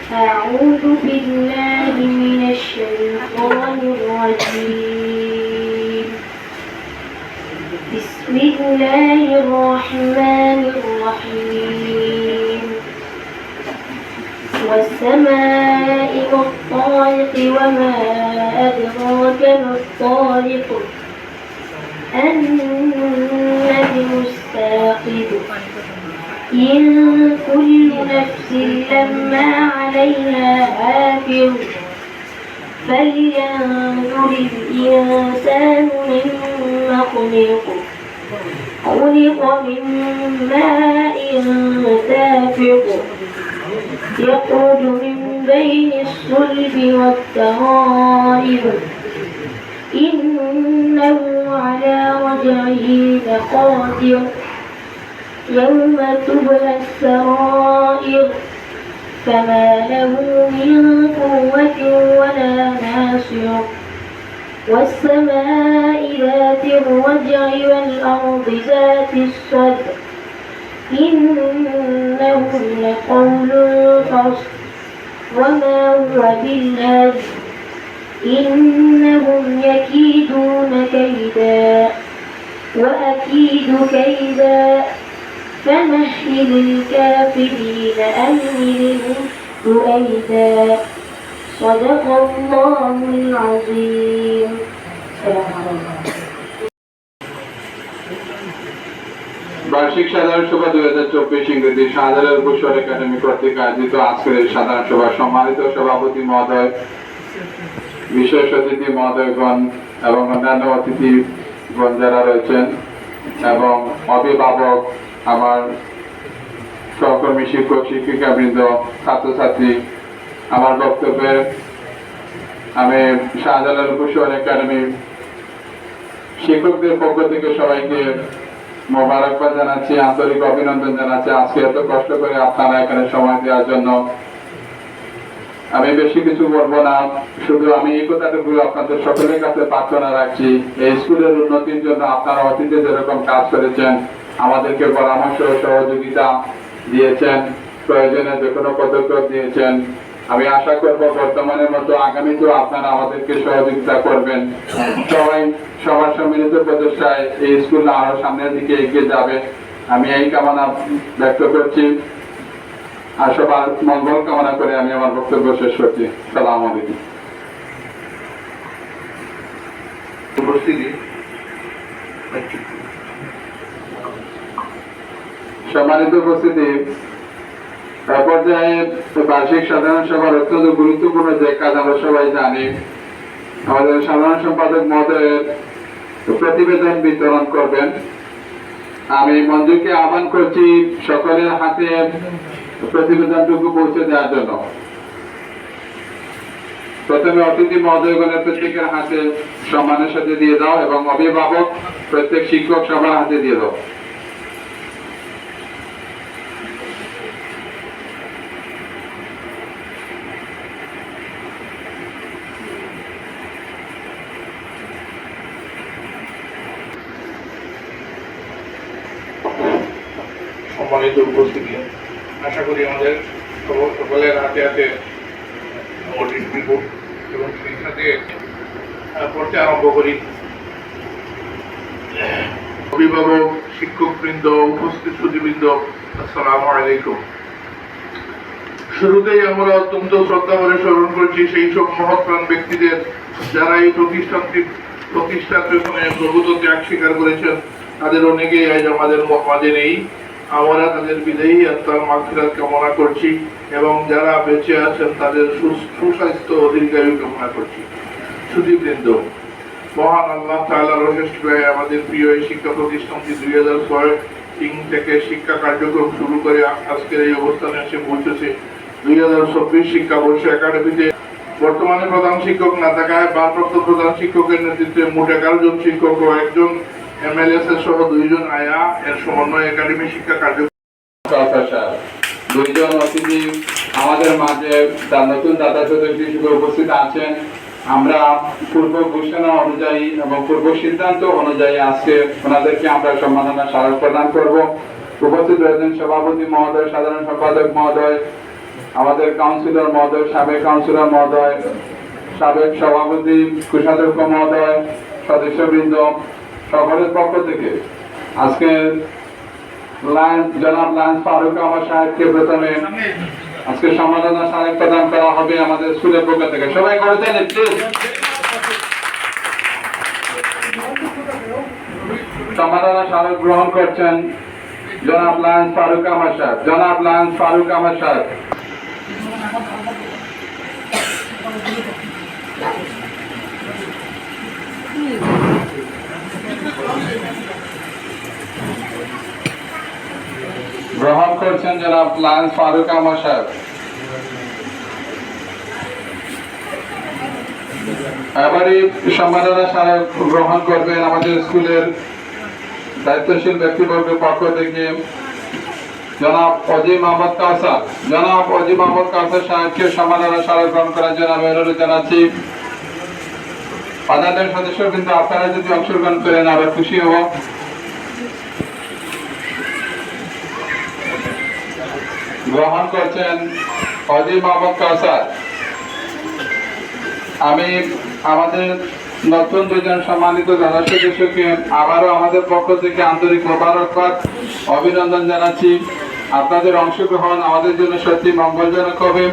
أعوذ بالله من الشيطان الرجيم. بسم الله الرحمن الرحيم. والسماء والطارق وما أدراك ما الطارق النجم الثاقب إن كل نفس لما عليها حافظ فلينظر الإنسان مما خلق من ماء دافق يخرج من بين الصلب والترائب إنه على رجعه لقادر يوم تبلى السرائر فما له من قوة ولا ناصر والسماء ذات الرجع والأرض ذات الصدع إنه لقول فصل وما هو بالهزل إنهم يكيدون كيدا وأكيد كيدا فمهل الكافرين أمهلهم رؤيدا صدق الله العظيم. বার্ষিক সাধারণ সভা 2024 ইংরেজি শাহজালাল ভূষণ একাডেমি কর্তৃক আয়োজিত আজকের এই সাধারণ সভা সম্মানিত সভাপতি মহোদয়, বিশেষ অতিথি মহোদয়গণ এবং অন্যান্য অতিথিগণ যারা রয়েছেন এবং অভিভাবক, আমার সহকর্মী শিক্ষক শিক্ষিকাবৃন্দ, ছাত্রছাত্রী, আমার বক্তব্যে আমি শাহজালাল ভূষণ একাডেমি শিক্ষকদের পক্ষ থেকে সবাইকে মোবারকবাদ জানাচ্ছি, আন্তরিক অভিনন্দন জানাচ্ছি। আজকে এত কষ্ট করে আপনারা এখানে সময় দেওয়ার জন্য আমি বেশি কিছু বলবো না, শুধু আমি এই কথাটুকু আপনাদের সকলের কাছে প্রার্থনা রাখছি, এই স্কুলের উন্নতির জন্য আপনারা অতীতে যেরকম কাজ করেছেন, আমাদেরকে পরামর্শ সহযোগিতা দিয়েছেন, প্রয়োজনে যে কোনো পদক্ষেপ দিয়েছেন, আমি আশা করব বর্তমানের মতো আগামীতেও আপনারা আমাদেরকে সহযোগিতা করবেন। সবার সম্মিলিত প্রচেষ্টায় এই স্কুল আরো সামনের দিকে এগিয়ে যাবে, আমি এই কামনা ব্যক্ত করছি। আর সবার মঙ্গল কামনা করে আমি আমার বক্তব্য শেষ করছি। সালাম আলাইকুম। সম্মানিত উপস্থিতি, পর্যায়ে বার্ষিক সাধারণ সভার অত্যন্ত গুরুত্বপূর্ণ যে কাজ আমরা সবাই জানি, আমাদের সাধারণ সম্পাদক মহোদয়ের প্রতিবেদন বিতরণ করবেন। আমি মঞ্জুকে আহ্বান করছি সকলের হাতে প্রতিবেদনটুকু পৌঁছে দেওয়ার জন্য। প্রথমে অতিথি মহোদয়গণের প্রত্যেকের হাতে সম্মানের সাথে দিয়ে দাও এবং অভিভাবক প্রত্যেক শিক্ষক সবার হাতে দিয়ে দাও। সম্মানিত উপস্থিতি, আশা করি আমাদের সকলের হাতে হাতে অডিট রিপোর্ট এবং সেই সাথে পড়তে আরম্ভ করি। অভিভাবক, শিক্ষকবৃন্দ, উপস্থিত সুধীবৃন্দ, আসসালামু আলাইকুম। শুরুতেই আমরা অত্যন্ত শ্রদ্ধা করে স্মরণ করছি সেই সব মহৎপ্রাণ ব্যক্তিদের যারা এই প্রতিষ্ঠার পেছনে প্রভূত ত্যাগ স্বীকার করেছেন। তাদের অনেকেই আজ আমাদের মাঝে নেই, আমরা তাদের বিদায়ী আত্মার মাগফিরাত কামনা করছি এবং যারা বেঁচে আছেন তাদের সুস্বাস্থ্য ও দীর্ঘায়ু কামনা করছি। সুধীবৃন্দ, মহান আল্লাহ তাআলার অশেষ দয়ায় আমাদের প্রিয় এই শিক্ষা প্রতিষ্ঠানটি 2006 থেকে শিক্ষা কার্যক্রম শুরু করে আজকের এই অবস্থানে এসে পৌঁছেছে। 2024 শিক্ষাবর্ষে একাডেমিতে বর্তমানে প্রধান শিক্ষক না থাকায় ভারপ্রাপ্ত প্রধান শিক্ষকের নেতৃত্বে মোট 11 জন শিক্ষক ও একজন এমএলএস সহ 2 জন আয়া এর সমন্বয় একাডেমি শিক্ষা কার্যক্রম। দুইজন অতিথি আমাদের মাঝে তার নতুন দাদা সদস্য হিসেবে উপস্থিত আছেন। আমরা পূর্ব ঘোষণা অনুযায়ী এবং পূর্ব সিদ্ধান্ত অনুযায়ী আজকে ওনাদেরকে আমরা সম্মাননা স্মারক প্রদান করব। উপস্থিত রয়েছেন সভাপতি মহোদয়, সাধারণ সম্পাদক মহোদয়, আমাদের কাউন্সিলর মহোদয়, সাবেক কাউন্সিলর মহোদয়, সাবেক সভাপতি, কোষাধ্যক্ষ মহোদয়, সদস্যবৃন্দ, সকলের পক্ষ থেকে আজকে জনাব লায়েন্স ফারুক আহমদ সাহেবকে প্রথমে আজকে সম্মাননা স্মারক প্রদান করা হবে আমাদের স্কুলের পক্ষ থেকে। সবাই করেছেন প্লিজ। সম্মাননা স্মারক গ্রহণ করছেন জনাব লায়েন্স ফারুক আহমদ সাহেব। জনাব লায়েন্স ফারুক আহমদ সাহেব। গ্রহণ করছেন জনাব লায়েন্স ফারুক আহমদ সাহেব। এবারই সম্মাননা স্মারক গ্রহণ করবেন আমাদের স্কুলের দায়িত্বশীল ব্যক্তিবর্গের পক্ষ থেকে জনাব অজিম আহমদ কাউসার। জনাব অজিম আহমদ কাউসার সাহেবকে সম্মাননা স্মারক গ্রহণ করার জন্য আমি অনুরোধ জানাচ্ছি। পানাদের সদস্যবৃন্দ, আপনারা যদি অংশগ্রহণ করেন আরো খুশি হব। গ্রহণ করছেন অজিম আহমদ কাউসার। আমি আমাদের নতুন দুজন সম্মানিত দাদা সদস্যকে আবারও আমাদের পক্ষ থেকে আন্তরিক মোবারকবাদ, অভিনন্দন জানাচ্ছি। আপনাদের অংশগ্রহণ আমাদের জন্য সত্যি মঙ্গলজনক হবে।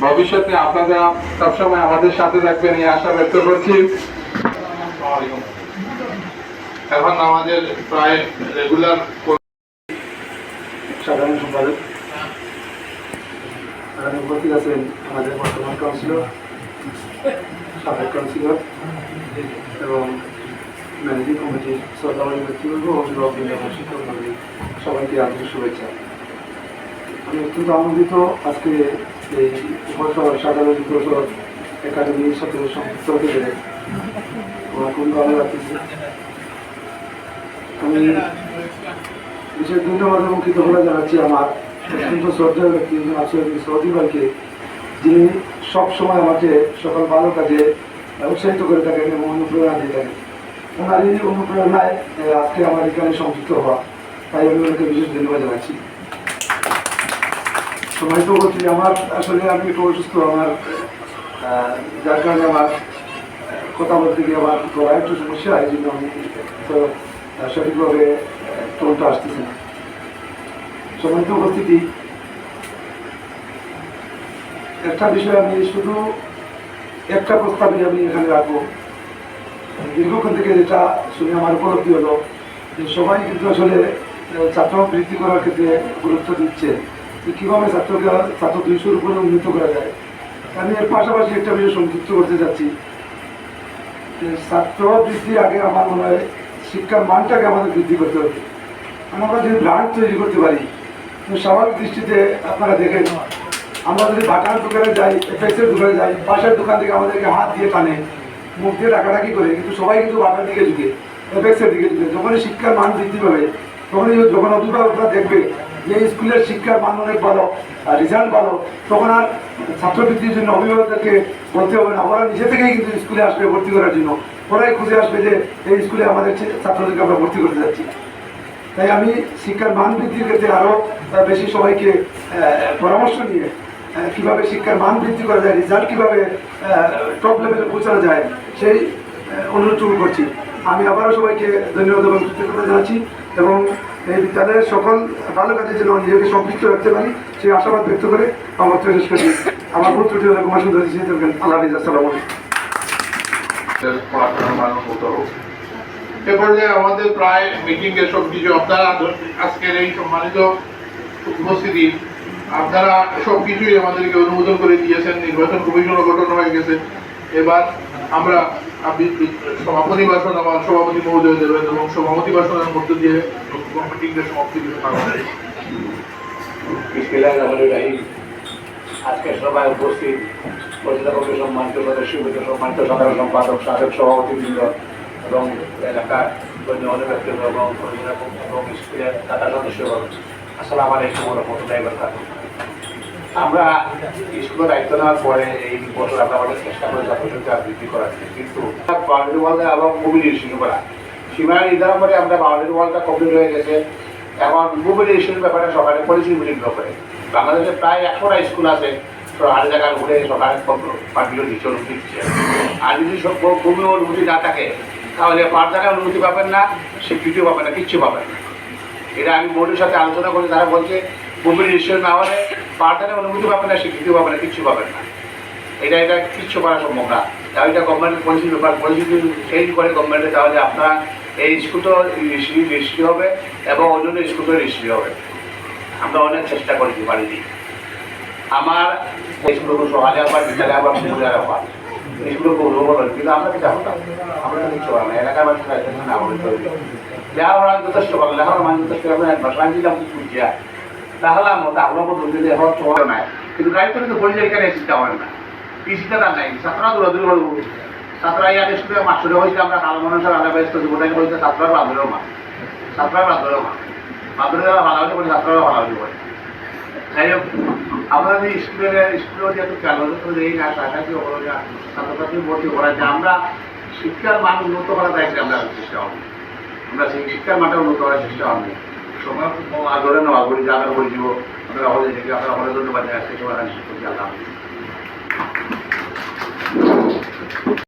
ভবিষ্যতে আপনারা সবসময় আমাদের সাথে থাকবেন এই আশা ব্যক্ত করছি। এখন আমাদের প্রায় রেগুলার সাধারণ সম্পাদক উপস্থিত আছেন আমাদের বর্তমান কাউন্সিলর, সাবেক কাউন্সিলর এবং ম্যানেজিং কমিটির শ্রদ্ধাবাদী ব্যক্তিবর্গ, অভিভাবকবৃন্দ এবং শিক্ষকবৃন্দ, সবাইকে আন্তরিক শুভেচ্ছা। আমি অত্যন্ত আনন্দিত আজকে এই উপসর সাধারণ উপসর একাডেমির সাথে সংযুক্ত হতে পেরে। আমার খুব ভালো লাগতেছে। আমি বিশেষ ধন্যবাদ এবং কৃতজ্ঞতা জানাচ্ছি আমার অত্যন্ত শ্রদ্ধার ব্যক্তি সৌদি ভাইকে, যিনি সবসময় আমাকে সকল ভালো কাজে উৎসাহিত করে থাকেন এবং অনুপ্রেরণা দিয়ে থাকেন। ওনার এই অনুপ্রেরণায় আজকে আমার এখানে সংযুক্ত হওয়া, তাই আমি ওনাকে বিশেষ ধন্যবাদ জানাচ্ছি। সময় তো বলছি আমার আসলে আমি একটু অসুস্থ, আমার যার কারণে আমার কথা বলতে গিয়ে আমার গলায় একটু সমস্যা, এই জন্য আমি তো সঠিকভাবে টোনটা আসতেছে না। সম্মানিত উপস্থিতি, একটা বিষয় আমি শুধু একটা প্রস্তাবে আমি এখানে রাখবো। দীর্ঘক্ষণ থেকে যেটা শুনে আমার উপলব্ধি হলো যে সবাই কিন্তু আসলে ছাত্র বৃদ্ধি করার ক্ষেত্রে গুরুত্ব দিচ্ছে, কীভাবে ছাত্র 200-র উপরে উন্নীত করা যায়। আমি এর পাশাপাশি একটা বিষয় সংযুক্ত করতে চাচ্ছি। ছাত্র বৃদ্ধির আগে আমার মনে হয় শিক্ষার মানটাকে আমাদের বৃদ্ধি করতে হবে। আমরা যদি ব্র্যান্ড তৈরি করতে পারি, স্বাভাবিক দৃষ্টিতে আপনারা দেখেন, আমরা যদি বাটার দোকানে যাই, এফএক্সের দোকানে যাই, পাশের দোকান থেকে আমাদেরকে হাত দিয়ে টানে, মুখ দিয়ে ডাকাডাকি করে, কিন্তু সবাই কিন্তু বাটার দিকে ঝুঁকে, এফএক্সের দিকে ঝুঁকে। যখনই শিক্ষার মান বৃদ্ধি পাবে, তখনই যখন অভিভাবকরা দেখবে যে স্কুলের শিক্ষার মান অনেক ভালো, রেজাল্ট ভালো, তখন আর ছাত্রবৃত্তির জন্য অভিভাবকদেরকে বলতে হবে না। ওরা নিজে থেকেই কিন্তু স্কুলে আসবে ভর্তি করার জন্য। ওরাই খুঁজে আসবে যে এই স্কুলে আমাদের ছাত্রদেরকে আমরা ভর্তি করতে যাচ্ছি। তাই আমি শিক্ষার মান বৃদ্ধির ক্ষেত্রে আরও বেশি সবাইকে পরামর্শ নিয়ে কীভাবে শিক্ষার মান বৃদ্ধি করা যায়, রেজাল্ট কীভাবে টপ লেভেলে পৌঁছানো যায়, সেই অনুরোধটুকু করছি। আমি আবারও সবাইকে ধন্যবাদ এবং কৃতজ্ঞতা জানাচ্ছি এবং এই বিদ্যালয়ের সকল ভালো কাজের জন্য নিজেকে সম্পৃক্ত রাখতে পারি সেই আশাবাদ ব্যক্ত করে আমার বক্তব্য শেষ করছি। আমার ভুল ত্রুটি হলে কুমার সুন্দর থাকবেন। আল্লাহ হাফিজ। আসসালামু আলাইকুম। এ পর্যায়ে আমাদের প্রায় মিটিং এর সবকিছু আপনারা আজকের এই সম্মানিত উপস্থিতি, আপনারা সবকিছুই আমাদেরকে অনুমোদন করে দিয়েছেন। নির্বাচন কমিশনও গঠন হয়ে গেছে। এবার আমরা সভাপতি ভাষণ আমার সভাপতি মহোদয় দেবেন এবং সভাপতি ভাষণের মধ্য দিয়ে মিটিং এর সমাপ্তি আজকে সবাই উপস্থিত পরিচালকের সম্মানিত সদস্যবৃন্দ, সম্মানিত সাধারণ সম্পাদক, সাবেক সভাপতিবৃন্দ এবং এলাকার অনেক ব্যক্তিবর্গ এবং স্কুলের দাতা সদস্যগণ, আসসালামু আলাইকুম ওয়া রাহমাতুল্লাহি ওয়া বারাকাতুহু। আমরা স্কুলের দায়িত্ব নেওয়ার পরে এই বছর আমরা আমাদের চেষ্টা করে ছাত্রসংখ্যা বৃদ্ধি করার, কিন্তু বাউন্ডারি ওয়াল এবং মোবিলাইজেশন করা সীমা নির্ধারণ করে আমরা বাউন্ডারি ওয়ালটা কমপ্লিট হয়ে গেছে। এখন মোবিলাইজেশনের ব্যাপারে সকালে পলিসি মিটিং করে বাংলাদেশে প্রায় 100টা স্কুল আছে, হাজার টাকা ঘুরে সরকারের পার্টিগুলো দিচ্ছে, অনুমতি দিচ্ছে। আর যদি সব ভূমি অনুমতি না থাকে তাহলে পাঠদানের অনুমতি পাবেন না, স্বীকৃতিও পাবেন না, কিচ্ছু পাবেন না। এটা আমি বোর্ডের সাথে আলোচনা করি, তারা বলছে ভূমি রেজিস্ট্রেশন না হলে পাঠদানের অনুমতি পাবেন না, স্বীকৃতিও পাবেন না, কিচ্ছু পাবেন না। এটা কিচ্ছু করা সম্ভব না। তাহলে এটা গভর্নমেন্টের পলিসির ব্যাপার, পলিসি যদি চেঞ্জ করে গভর্নমেন্টে, তাহলে আপনার এই স্কুলটা রেজিস্ট্রি হবে এবং অন্যান্য স্কুলটা রেজিস্ট্রি হবে। আমরা অনেক চেষ্টা করেছি বাড়িতে। আমার স্কুলগুলো সকালে আবার বিকালে আবার দুপুরে আবার স্কুল করবো, কিন্তু আমরা কি চাবো? আমরা তো কিছু না, এলাকার মানুষ না বলে লেখাপড়া যথেষ্ট ভালো, লেখাপড়া মান যথেষ্ট ভাষা দিলাম বুঝিয়া তাহলে আপনার পদ্ধতিতে হওয়ার সময় নাই। কিন্তু গাড়ি করে তো পরিচয় এখানে চিন্তা করেন না, কি চিন্তা তার নাই। ছাত্ররা দূরাদূরি বলবো, ছাত্ররা ইয়ার স্কুলে মাস্টারে হয়েছে, আমরা কালো মানুষের আলাদা ব্যস্ত জীবনে হয়েছে, ছাত্ররা বাঁধরেও মা, ছাত্ররা বাঁধরেও মা, বাঁধরে যারা ভালোবাসি করে ছাত্ররা ভালোবাসি করে। যাই হোক, আমরা যে স্কুলের যেহেতু খেয়াল এই না কাছাকাছি ছাত্রছাত্রী ভর্তি করাচ্ছে, আমরা শিক্ষার মান উন্নত করার দায়িত্বে আমরা চেষ্টা হব। আমরা সেই শিক্ষার মানটা উন্নত করার চেষ্টা হবে। সময় আগ্রহে নেওয়া করি, যা আমরা বলে দিব, আপনারা হলে থেকে আপনারা হলে ধন্যবাদ জানাচ্ছি। সবাই আল্লাহ।